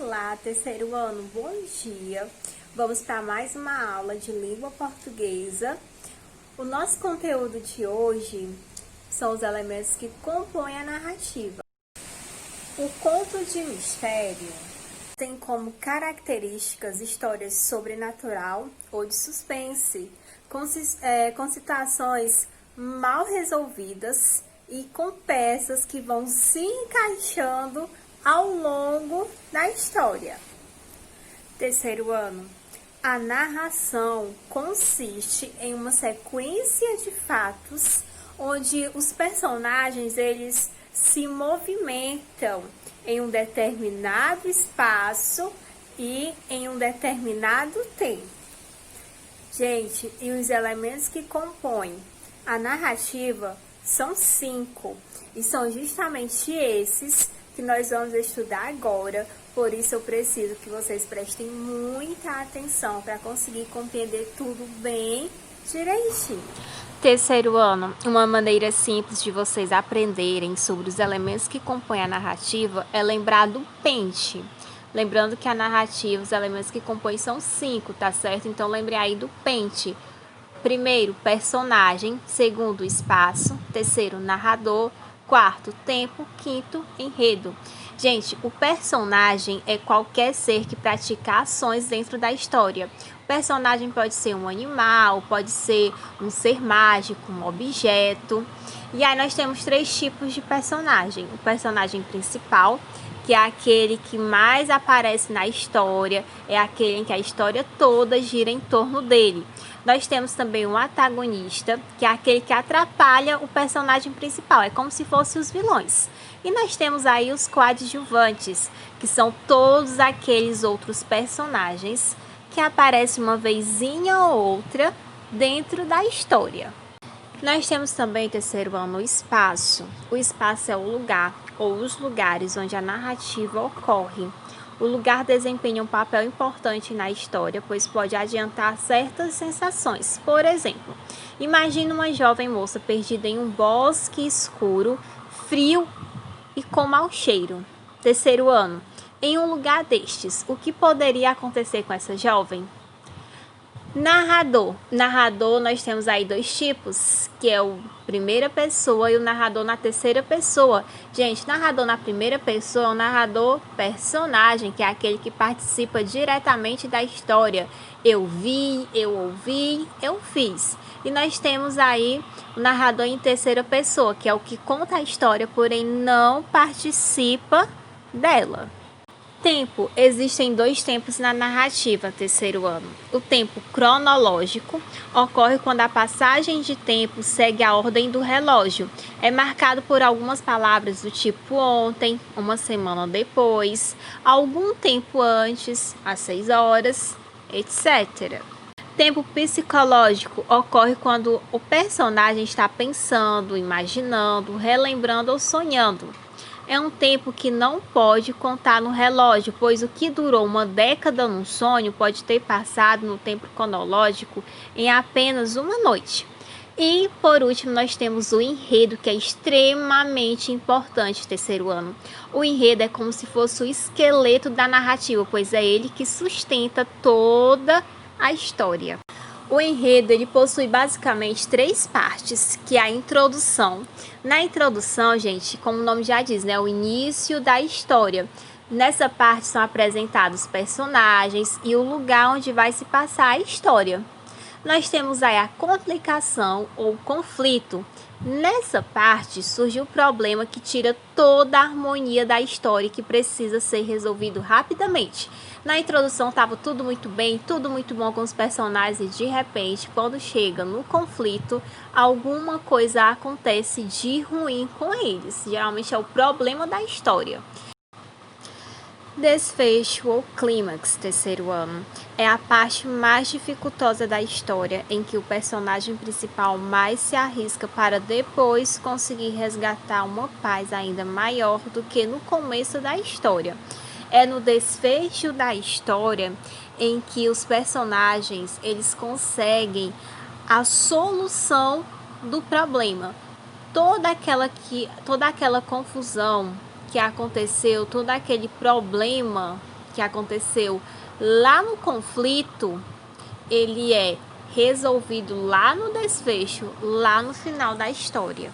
Olá, terceiro ano, bom dia! Vamos para mais uma aula de língua portuguesa. O nosso conteúdo de hoje são os elementos que compõem a narrativa. O conto de mistério tem como características histórias sobrenatural ou de suspense, com situações mal resolvidas e com peças que vão se encaixando ao longo da história. Terceiro ano, a narração consiste em uma sequência de fatos onde os personagens eles se movimentam em um determinado espaço e em um determinado tempo. Gente, e os elementos que compõem a narrativa são 5, e são justamente esses que nós vamos estudar agora. Por isso eu preciso que vocês prestem muita atenção para conseguir compreender tudo bem direitinho. Terceiro ano, uma maneira simples de vocês aprenderem sobre os elementos que compõem a narrativa é lembrar do pente. Lembrando que a narrativa, os elementos que compõem são 5, tá certo? Então lembre aí do pente. Primeiro, personagem. Segundo, espaço. Terceiro, narrador. Quarto, tempo. Quinto, enredo. Gente, o personagem é qualquer ser que pratica ações dentro da história. O personagem pode ser um animal, pode ser um ser mágico, um objeto. E aí nós temos 3 tipos de personagem. O personagem principal, que é aquele que mais aparece na história, é aquele em que a história toda gira em torno dele. Nós temos também um antagonista, que é aquele que atrapalha o personagem principal, é como se fossem os vilões. E nós temos aí os coadjuvantes, que são todos aqueles outros personagens que aparecem uma vezinha ou outra dentro da história. Nós temos também, terceiro ano, o espaço. O espaço é o lugar ou os lugares onde a narrativa ocorre. O lugar desempenha um papel importante na história, pois pode adiantar certas sensações. Por exemplo, imagine uma jovem moça perdida em um bosque escuro, frio e com mau cheiro. Terceiro ano, em um lugar destes, o que poderia acontecer com essa jovem? Narrador. Narrador, nós temos aí 2 tipos, que é o primeira pessoa e o narrador na terceira pessoa. Gente, narrador na primeira pessoa é o narrador personagem, que é aquele que participa diretamente da história. Eu vi, eu ouvi, eu fiz. E nós temos aí o narrador em terceira pessoa, que é o que conta a história, porém não participa dela. Tempo. Existem 2 tempos na narrativa, terceiro ano. O tempo cronológico ocorre quando a passagem de tempo segue a ordem do relógio. É marcado por algumas palavras do tipo ontem, uma semana depois, algum tempo antes, às 6 horas, etc. Tempo psicológico ocorre quando o personagem está pensando, imaginando, relembrando ou sonhando. É um tempo que não pode contar no relógio, pois o que durou uma década num sonho pode ter passado no tempo cronológico em apenas uma noite. E, por último, nós temos o enredo, que é extremamente importante, terceiro ano. O enredo é como se fosse o esqueleto da narrativa, pois é ele que sustenta toda a história. O enredo ele possui basicamente 3 partes, que é a introdução. Na introdução, gente, como o nome já diz, né, o início da história. Nessa parte são apresentados personagens e o lugar onde vai se passar a história. Nós temos aí a complicação ou conflito. Nessa parte surge o problema que tira toda a harmonia da história e que precisa ser resolvido rapidamente. Na introdução estava tudo muito bem, tudo muito bom com os personagens e de repente, quando chega no conflito, alguma coisa acontece de ruim com eles. Geralmente é o problema da história. Desfecho ou clímax, terceiro ano, é a parte mais dificultosa da história em que o personagem principal mais se arrisca para depois conseguir resgatar uma paz ainda maior do que no começo da história. É no desfecho da história em que os personagens eles conseguem a solução do problema. Toda aquela confusão que aconteceu, todo aquele problema que aconteceu lá no conflito, ele é resolvido lá no desfecho, lá no final da história.